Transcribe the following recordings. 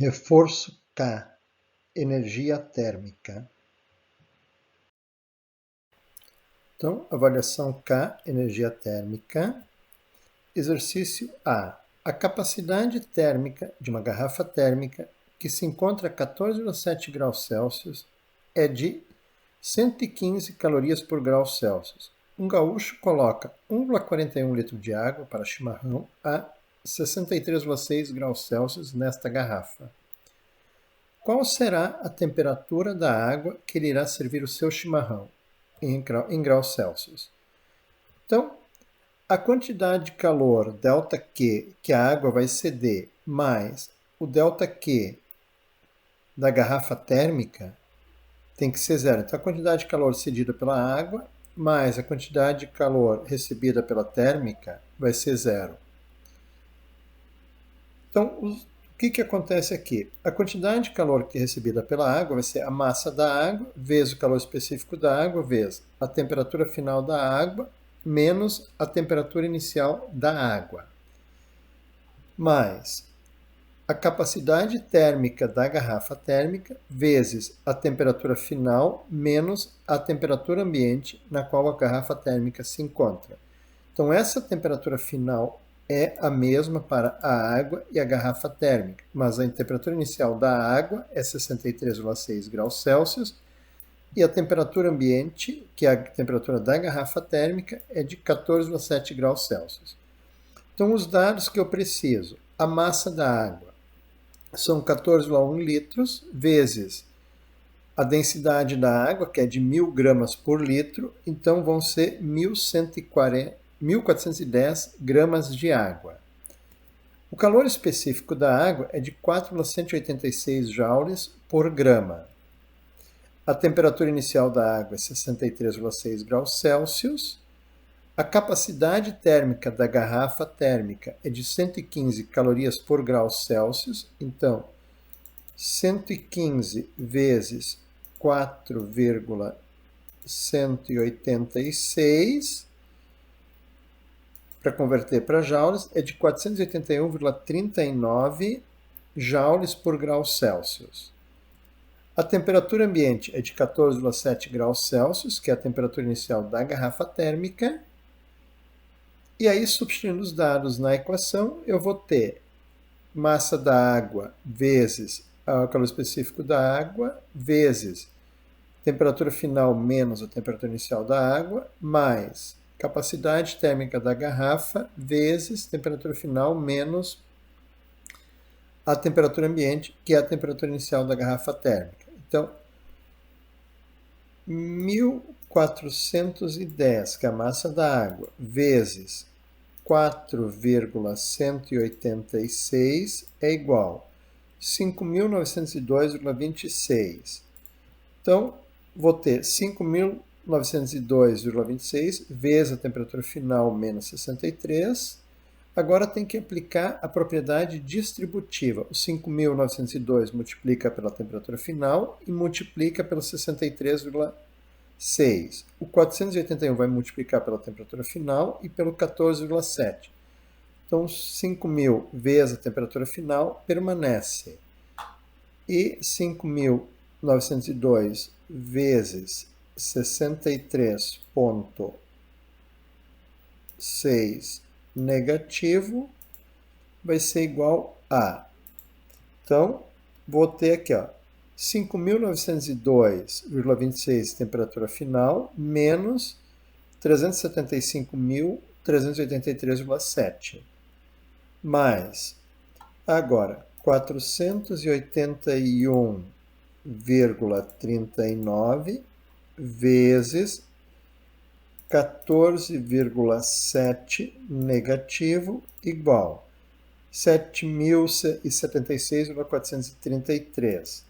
Reforço K, energia térmica. Então, avaliação K, energia térmica. Exercício A. A capacidade térmica de uma garrafa térmica que se encontra a 14,7 graus Celsius é de 115 calorias por grau Celsius. Um gaúcho coloca 1,41 litros de água para chimarrão a 63,6 graus Celsius nesta garrafa. Qual será a temperatura da água que ele irá servir o seu chimarrão em graus Celsius? Então, a quantidade de calor ΔQ que a água vai ceder mais o ΔQ da garrafa térmica tem que ser zero. Então, a quantidade de calor cedida pela água mais a quantidade de calor recebida pela térmica vai ser zero. Então, o que acontece aqui? A quantidade de calor que é recebida pela água vai ser a massa da água vezes o calor específico da água vezes a temperatura final da água menos a temperatura inicial da água, mais a capacidade térmica da garrafa térmica vezes a temperatura final menos a temperatura ambiente na qual a garrafa térmica se encontra. Então, essa temperatura final é a mesma para a água e a garrafa térmica, mas a temperatura inicial da água é 63,6 graus Celsius e a temperatura ambiente, que é a temperatura da garrafa térmica, é de 14,7 graus Celsius. Então, os dados que eu preciso: a massa da água são 14,1 litros, vezes a densidade da água, que é de 1.000 gramas por litro, então vão ser 1.410 gramas de água. O calor específico da água é de 4,186 joules por grama. A temperatura inicial da água é 63,6 graus Celsius. A capacidade térmica da garrafa térmica é de 115 calorias por grau Celsius. Então, 115 vezes 4,186, para converter para joules, é de 481,39 joules por grau Celsius. A temperatura ambiente é de 14,7 graus Celsius, que é a temperatura inicial da garrafa térmica. E aí, substituindo os dados na equação, eu vou ter massa da água vezes o calor específico da água, vezes temperatura final menos a temperatura inicial da água, mais capacidade térmica da garrafa, vezes temperatura final menos a temperatura ambiente, que é a temperatura inicial da garrafa térmica. Então, 1.410, que é a massa da água, vezes 4,186 é igual a 5.902,26. Então, vou ter 5.902,26 vezes a temperatura final menos 63. Agora tem que aplicar a propriedade distributiva. O 5.902 multiplica pela temperatura final e multiplica pelo 63,6. O 481 vai multiplicar pela temperatura final e pelo 14,7. Então, 5.000 vezes a temperatura final permanece. E 5.902 vezes 63,6 negativo vai ser igual a. Então, vou ter aqui, 5.902,26 temperatura final menos 375.383,7. Mais, agora, 481,39 vezes 14,7 negativo igual 7.076,433.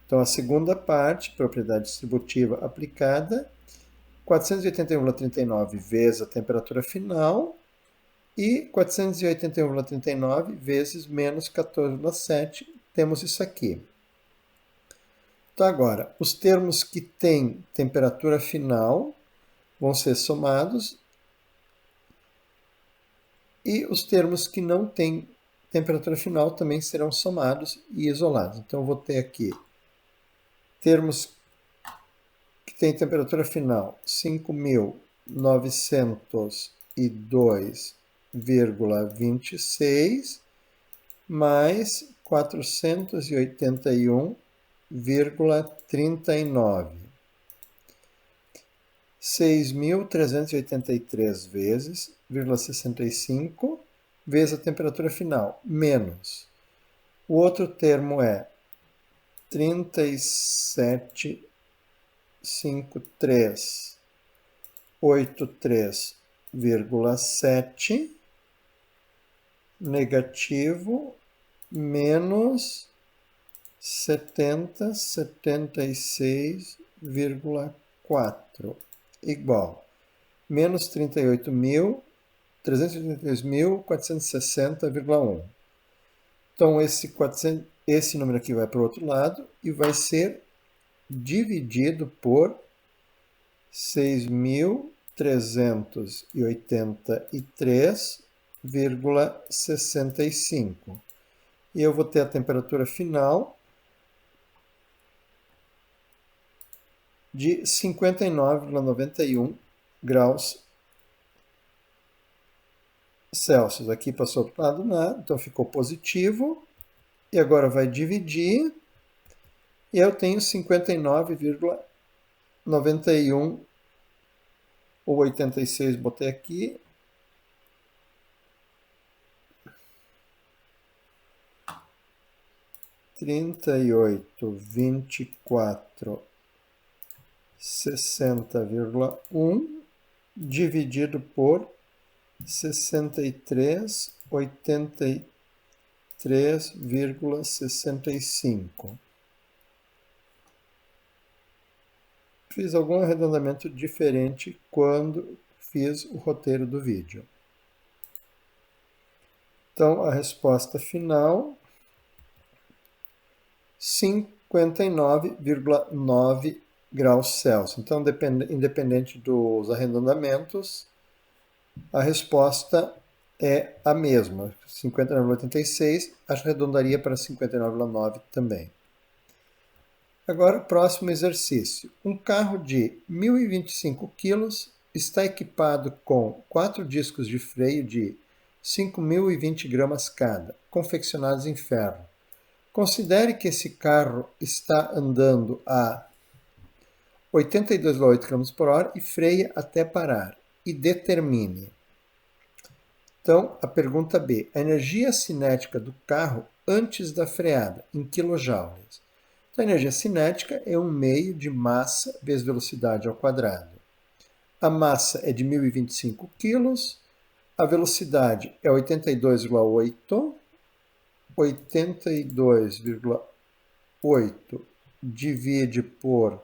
Então, a segunda parte, propriedade distributiva aplicada, 481,39 vezes a temperatura final e 481,39 vezes menos 14,7, temos isso aqui. Então, agora, os termos que têm temperatura final vão ser somados e os termos que não têm temperatura final também serão somados e isolados. Então, eu vou ter aqui termos que têm temperatura final 5.902,26 mais 481,39. 6.383 vezes, 65, vezes a temperatura final, menos. O outro termo é 37,5383,7 negativo menos 7076,4 igual menos 382.460,1. Então, esse número aqui vai para o outro lado e vai ser dividido por 6.383,65. E eu vou ter a temperatura final de 59,91 graus Celsius. Aqui passou para o lado nada, então ficou positivo. E agora vai dividir. E eu tenho 59,91 ou 86, botei aqui. Trinta e oito, 24, 60,1 dividido por 63,85. Fiz algum arredondamento diferente quando fiz o roteiro do vídeo. Então, a resposta final, 59,9 graus Celsius. Então, independente dos arredondamentos, a resposta é a mesma, 59,86, arredondaria para 59,9 também. Agora, próximo exercício. Um carro de 1.025 kg está equipado com 4 discos de freio de 5.020 gramas cada, confeccionados em ferro. Considere que esse carro está andando a 82,8 km por hora e freia até parar. E determine. Então, a pergunta B. A energia cinética do carro antes da freada, em quilojoules. Então, a energia cinética é 1 meio de massa vezes velocidade ao quadrado. A massa é de 1.025 kg, a velocidade é 82,8. 82,8 divide por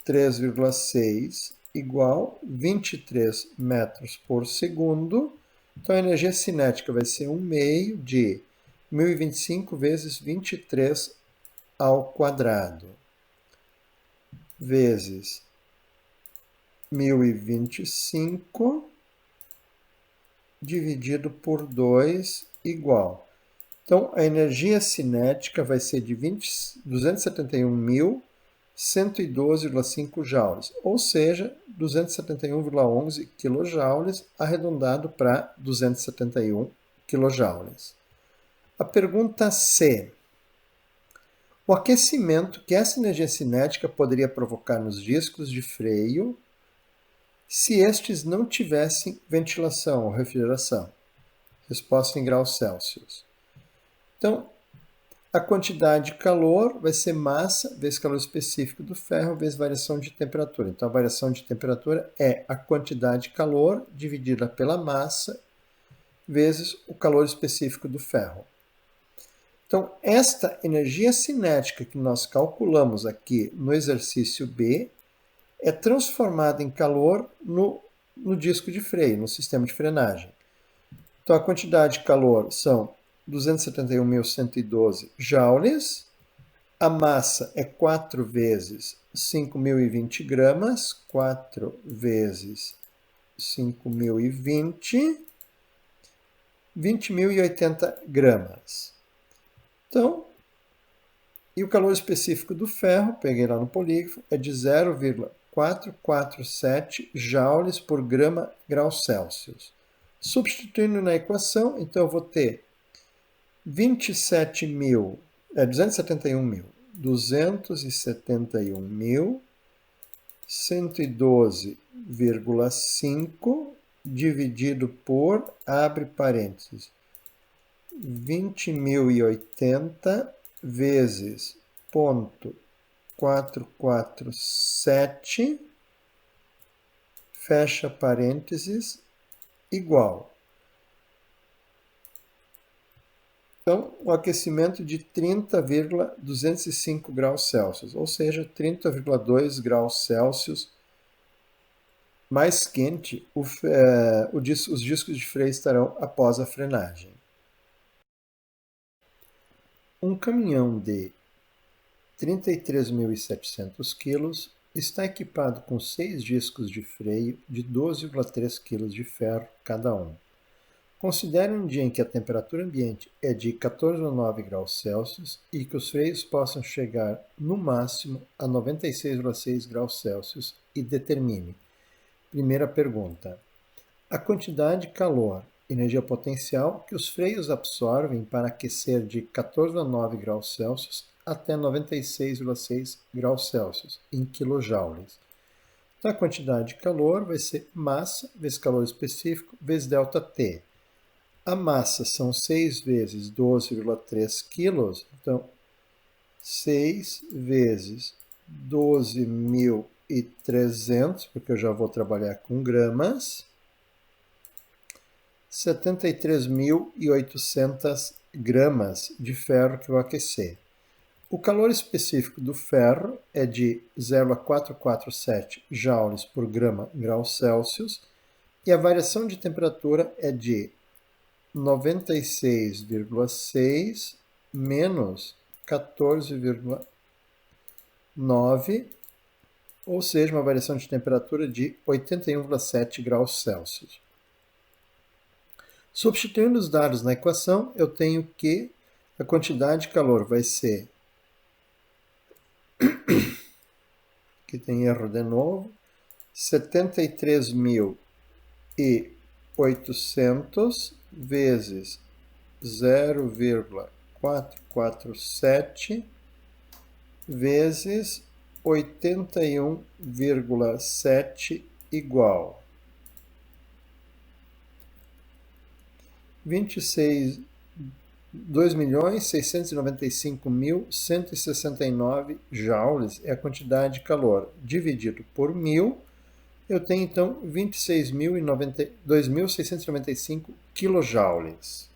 3,6 igual 23 metros por segundo. Então, a energia cinética vai ser 1 meio de 1.025 vezes 23 ao quadrado, vezes 1.025 dividido por 2 igual. Então, a energia cinética vai ser de 271.112,5 joules, ou seja, 271,11 kJ, arredondado para 271 kJ. A pergunta C. O aquecimento que essa energia cinética poderia provocar nos discos de freio se estes não tivessem ventilação ou refrigeração? Resposta em graus Celsius. Então, a quantidade de calor vai ser massa vezes calor específico do ferro vezes variação de temperatura. Então, a variação de temperatura é a quantidade de calor dividida pela massa vezes o calor específico do ferro. Então, esta energia cinética que nós calculamos aqui no exercício B é transformada em calor no disco de freio, no sistema de frenagem. Então, a quantidade de calor são 271.112 joules, a massa é 4 vezes 5.020 gramas, 4 vezes 5.020, 20.080 gramas. Então, e o calor específico do ferro, peguei lá no polígrafo, é de 0,447 joules por grama grau Celsius. Substituindo na equação, então eu vou ter 271.112,5 dividido por, abre parênteses, 20.080 vezes 0,447, fecha parênteses, igual. Então, o aquecimento de 30,205 graus Celsius, ou seja, 30,2 graus Celsius mais quente, os discos de freio estarão após a frenagem. Um caminhão de 33.700 kg está equipado com 6 discos de freio de 12,3 kg de ferro cada um. Considere um dia em que a temperatura ambiente é de 14,9 graus Celsius e que os freios possam chegar no máximo a 96,6 graus Celsius e determine. Primeira pergunta: a quantidade de calor, energia potencial, que os freios absorvem para aquecer de 14,9 graus Celsius até 96,6 graus Celsius, em quilojoules. Então, a quantidade de calor vai ser massa vezes calor específico vezes ΔT. A massa são 6 vezes 12,3 quilos, então 6 vezes 12.300, porque eu já vou trabalhar com gramas, 73.800 gramas de ferro que eu vou aquecer. O calor específico do ferro é de 0,447 joules por grama grau Celsius e a variação de temperatura é de 96,6 menos 14,9, ou seja, uma variação de temperatura de 81,7 graus Celsius. Substituindo os dados na equação, eu tenho que a quantidade de calor vai ser, aqui tem erro de novo, 73.800 vezes 0,447 vezes 81,7 igual 2.695.169 joules é a quantidade de calor dividido por 1.000. Eu tenho, então, 2.695 quilojoules.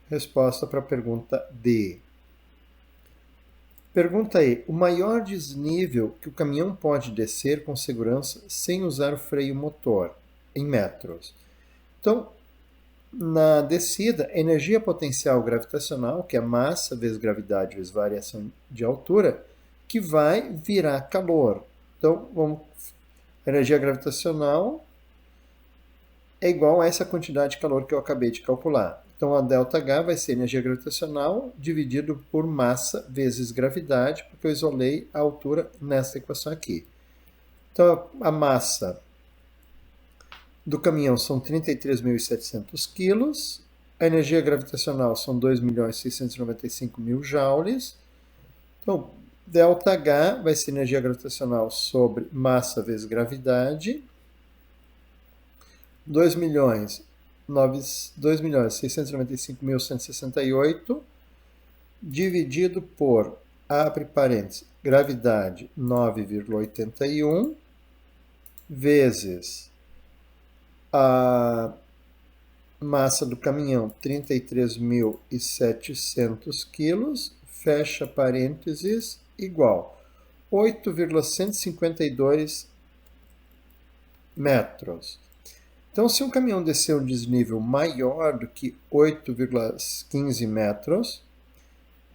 Resposta para a pergunta D. Pergunta E. O maior desnível que o caminhão pode descer com segurança sem usar o freio motor, em metros. Então, na descida, a energia potencial gravitacional, que é massa vezes gravidade vezes variação de altura, que vai virar calor. Então, a energia gravitacional é igual a essa quantidade de calor que eu acabei de calcular. Então, a ΔH vai ser energia gravitacional dividido por massa vezes gravidade, porque eu isolei a altura nessa equação aqui. Então, a massa do caminhão são 33.700 quilos, a energia gravitacional são 2.695.000 joules. Então, ΔH vai ser energia gravitacional sobre massa vezes gravidade, 2.695.168 dividido por, abre parênteses, gravidade 9,81 vezes a massa do caminhão 33.700 quilos, fecha parênteses, igual 8,152 metros. Então, se um caminhão descer um desnível maior do que 8,15 metros,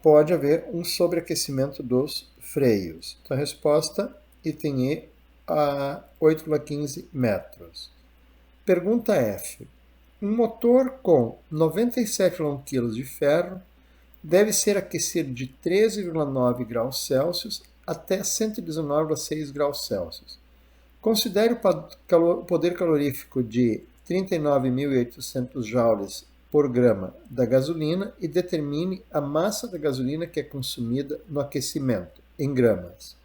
pode haver um sobreaquecimento dos freios. Então, a resposta, item E, a 8,15 metros. Pergunta F. Um motor com 97,1 kg de ferro deve ser aquecido de 13,9 graus Celsius até 119,6 graus Celsius. Considere o poder calorífico de 39.800 joules por grama da gasolina e determine a massa da gasolina que é consumida no aquecimento, em gramas.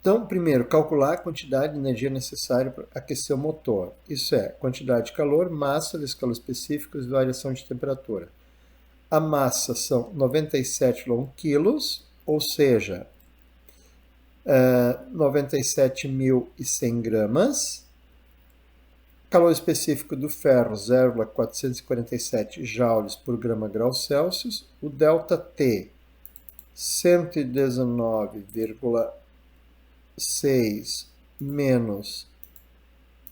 Então, primeiro, calcular a quantidade de energia necessária para aquecer o motor. Isso é, quantidade de calor, massa, vezes calor específico e variação de temperatura. A massa são 97,1 quilos, ou seja, 97.100 gramas. Calor específico do ferro, 0,447 joules por grama grau Celsius. O ΔT, 119,6 menos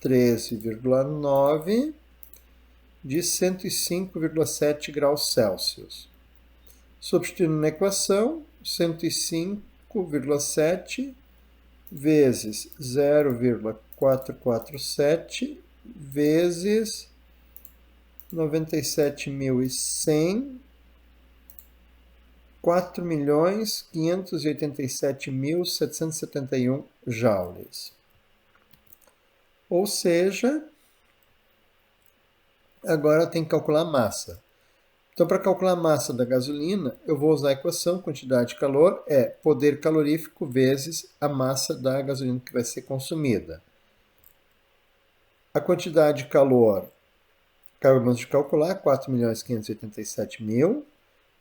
13,9 de 105,7 graus Celsius. Substituindo na equação, 105,7 vezes 0,447 vezes 97.100, 4.587.771 joules. Ou seja, agora eu tenho que calcular a massa. Então, para calcular a massa da gasolina, eu vou usar a equação quantidade de calor é poder calorífico vezes a massa da gasolina que vai ser consumida. A quantidade de calor, acabamos de calcular, 4.587.000.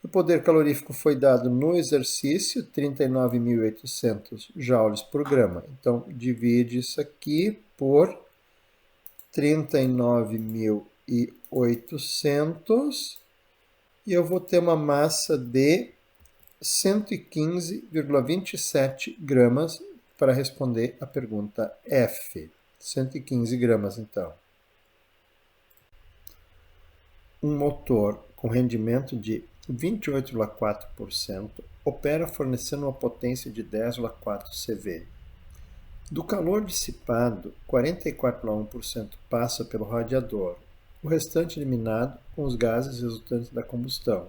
O poder calorífico foi dado no exercício, 39.800 joules por grama. Então, divide isso aqui por 39.800 e eu vou ter uma massa de 115,27 gramas para responder a pergunta F. 115 gramas, então. Um motor com rendimento de 28,4% opera fornecendo uma potência de 10,4 CV. Do calor dissipado, 44,1% passa pelo radiador, o restante eliminado com os gases resultantes da combustão.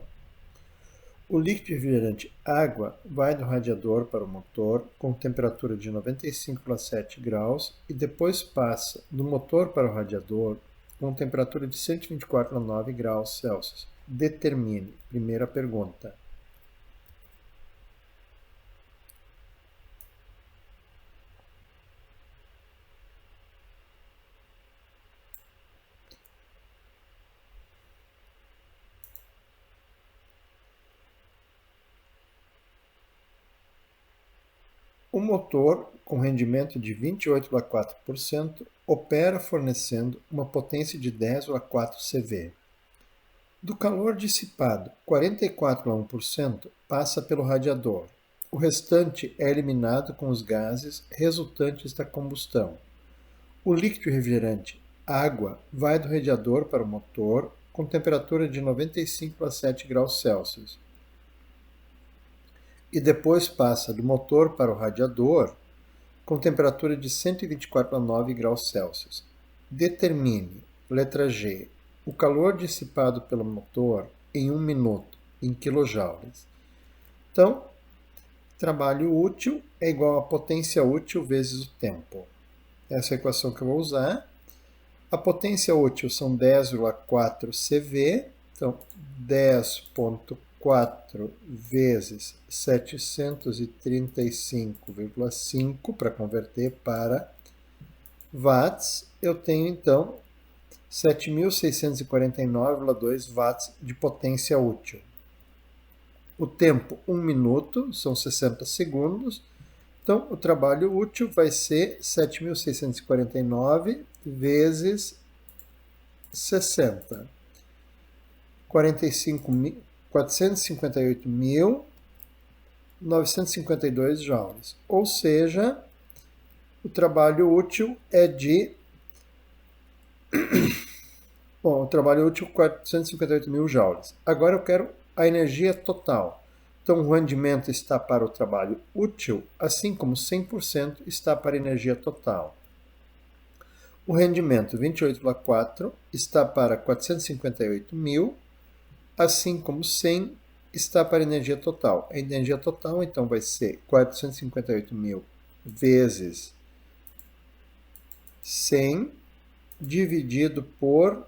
O líquido refrigerante água vai do radiador para o motor com temperatura de 95,7 graus e depois passa do motor para o radiador com temperatura de 124,9 graus Celsius. Determine. Primeira pergunta. O motor, com rendimento de 28,4%, opera fornecendo uma potência de 10,4 CV. Do calor dissipado, 44,1% passa pelo radiador. O restante é eliminado com os gases resultantes da combustão. O líquido refrigerante, água, vai do radiador para o motor com temperatura de 95,7 graus Celsius. E depois passa do motor para o radiador com temperatura de 124,9 graus Celsius. Determine, letra G, o calor dissipado pelo motor em 1 minuto, em quilojoules. Então, trabalho útil é igual a potência útil vezes o tempo. Essa é a equação que eu vou usar. A potência útil são 10,4 CV, então 10,4 vezes 735,5 para converter para watts, eu tenho então 7.649,2 watts de potência útil. O tempo, 1 minuto, são 60 segundos. Então, o trabalho útil vai ser 7.649 vezes 60. 458.952 joules. Ou seja, o trabalho útil é de... Bom, o trabalho útil 458.000 joules. Agora eu quero a energia total. Então, o rendimento está para o trabalho útil, assim como 100% está para a energia total. O rendimento 28,4 está para 458 mil, assim como 100 está para energia total. A energia total, então, vai ser 458 mil vezes 100 dividido por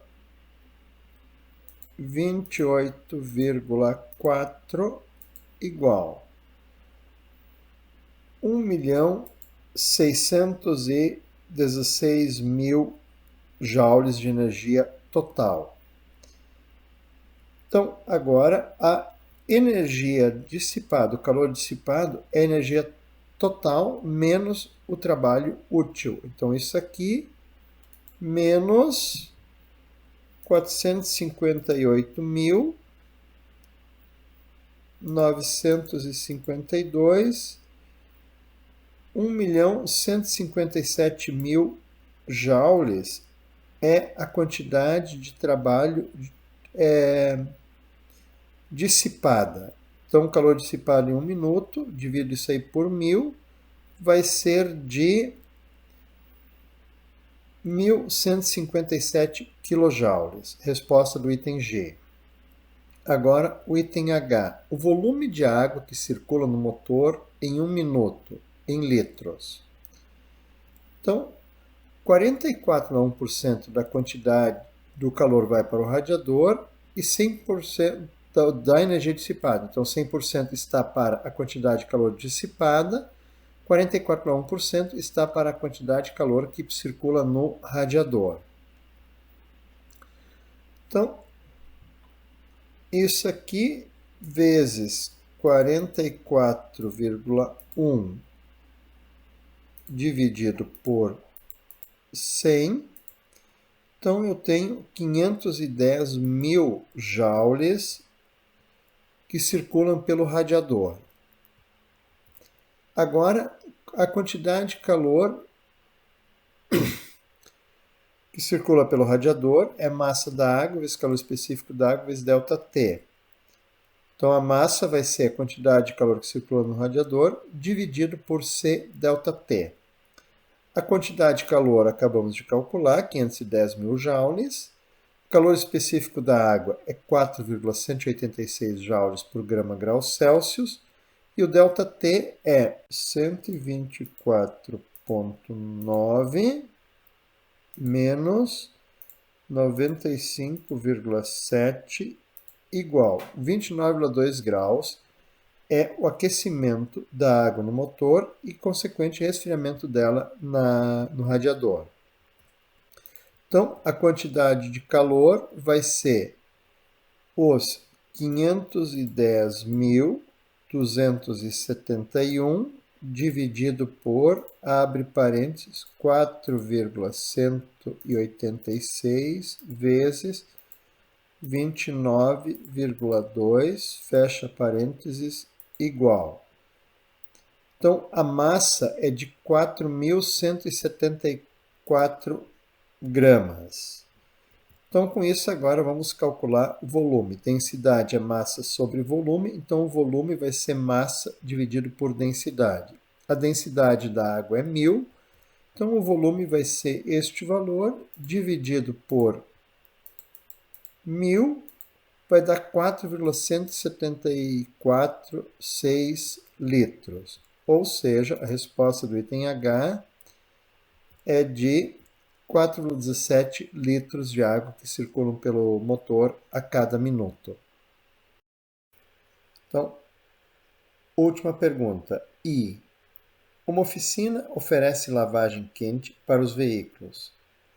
28,4 igual 1.616.000 joules de energia total. Então, agora, a energia dissipada, o calor dissipado, é a energia total menos o trabalho útil. Então, isso aqui menos 458.952, 1.157.000 joules é a quantidade de trabalho dissipada. Então, o calor dissipado em 1 minuto, divido isso aí por 1.000, vai ser de 1.157 quilojoules. Resposta do item G. Agora, o item H. O volume de água que circula no motor em 1 minuto, em litros. Então, 44,1% da quantidade do calor vai para o radiador e 100% da energia dissipada. Então, 100% está para a quantidade de calor dissipada, 44,1% está para a quantidade de calor que circula no radiador. Então, isso aqui vezes 44,1 dividido por 100. Então, eu tenho 510 mil joules que circulam pelo radiador. Agora, a quantidade de calor que circula pelo radiador é massa da água vezes calor específico da água vezes ΔT. Então, a massa vai ser a quantidade de calor que circula no radiador dividido por C ΔT. A quantidade de calor acabamos de calcular, 510 mil joules. O calor específico da água é 4,186 joules por grama grau Celsius. E o ΔT é 124,9 menos 95,7 igual 29,2 graus. É o aquecimento da água no motor e consequente resfriamento dela no radiador. Então, a quantidade de calor vai ser os 510.271 dividido por, abre parênteses, 4,186 vezes 29,2, fecha parênteses, igual. Então, a massa é de 4.174 gramas. Então, com isso, agora vamos calcular o volume. Densidade é massa sobre volume, então o volume vai ser massa dividido por densidade. A densidade da água é 1.000, então o volume vai ser este valor dividido por 1.000, vai dar 4,174,6 litros. Ou seja, a resposta do item H é de 4,17 litros de água que circulam pelo motor a cada minuto. Então, última pergunta. I. Uma oficina oferece lavagem quente para os veículos.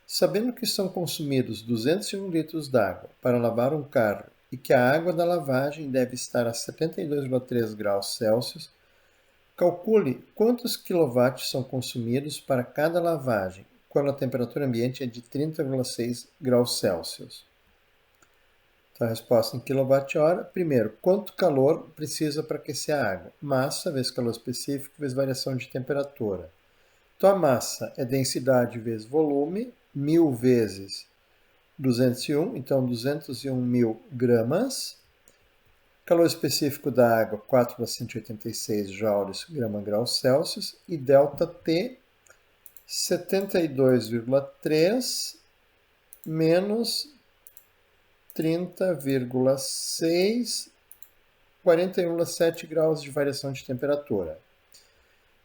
Sabendo que são consumidos 201 litros d'água para lavar um carro e que a água da lavagem deve estar a 72,3 graus Celsius, calcule quantos quilowatts são consumidos para cada lavagem, quando a temperatura ambiente é de 30,6 graus Celsius. Então, a resposta em quilowatt-hora. Primeiro, quanto calor precisa para aquecer a água? Massa vezes calor específico vezes variação de temperatura. Então, a massa é densidade vezes volume, 1.000 vezes 201, então 201.000 gramas. Calor específico da água, 4,186 joules grama grau Celsius. E ΔT, 72,3 menos 30,6, 41,7 graus de variação de temperatura.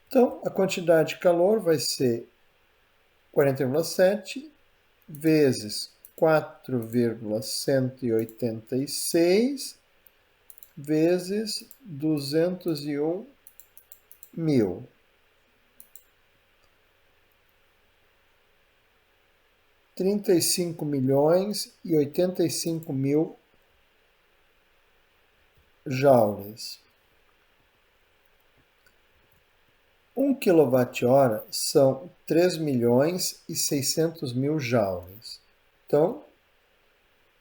Então, a quantidade de calor vai ser 41,7 vezes 4,186 vezes 201.000. 35.085.000 joules. 1 kWh são 3.600.000 joules. Então,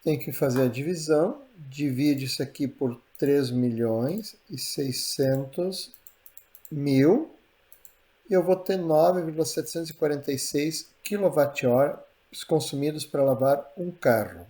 tem que fazer a divisão. Divide isso aqui por 3.600.000 e eu vou ter 9,746 kWh consumidos para lavar um carro.